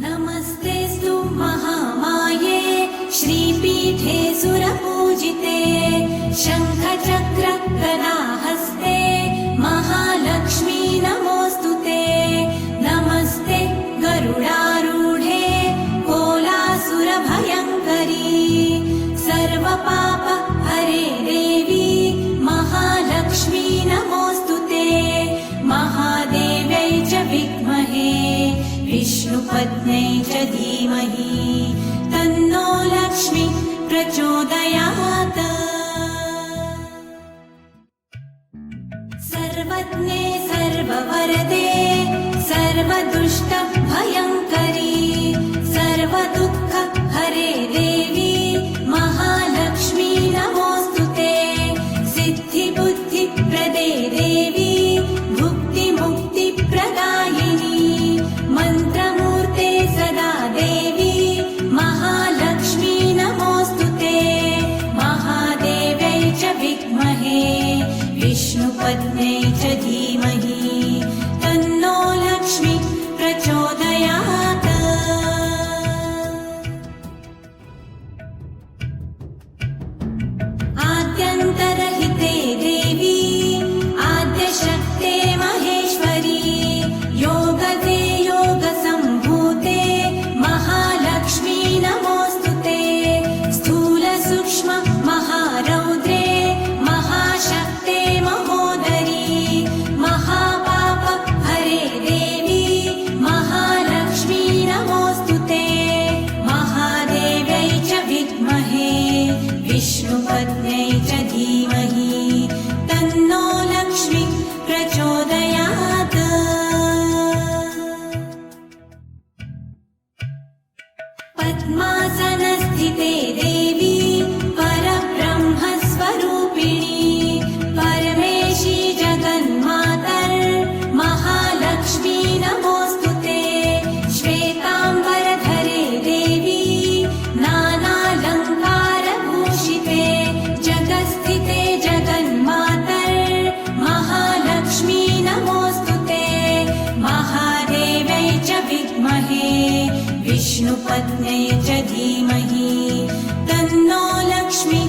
नमस्तेस्तु महामाये श्रीपीठे सुरपूजिते शङ्खचक्र गदाहस्ते महालक्ष्मी नमोऽस्तुते। नमस्ते गरुडारूढे कोलासुरभयङ्करी सर्वपाप हरे देवी महालक्ष्मी नमोऽस्तुते। महादेव्यै च विद्महे विष्णुपत्न्यै च धीमहि तन्नो लक्ष्मी प्रचोदयात्। सर्वज्ञे सर्ववरदे सर्वदुष्टभयङ्करी सर्वदुःख हरे देवी महालक्ष्मी नमोऽस्तुते। सिद्धिबुद्धिप्रदे देवी भुक्तिमुक्तिप्रदायिनी मन्त्रमूर्ते सदा देवी महालक्ष्मी नमोऽस्तुते। महादेव्यै च विद्महे विष्णुपत्न्यै च धीमहि तन्नो लक्ष्मी प्रचोदयात्। आद्यन्तरहिते देवी आद्यशक्ते महेश्वरी योगदे योगसम्भूते महालक्ष्मी नमोऽस्तुते। स्थूलसूक्ष्म महारौद्रे महाशक्ते महोदरी महापाप हरे देवी महालक्ष्मी नमोऽस्तुते। महादेव्यै च विद्महे विष्णुपत्न्यै च धीमहि तन्नो लक्ष्मी प्रचोदयात्। पद्मासनस्थिते देवी परब्रह्मस्वरूपिणी परमेशी जगन्मातर् महालक्ष्मी नमोऽस्तुते। श्वेताम्बरधरे देवी नानालङ्कारभूषिते जगत्स्थिते जगन्मातर् महालक्ष्मी नमोऽस्तुते। महादेव्यै च विद्महे विष्णुपत्न्यै च धीमहि तन्नो लक्ष्मी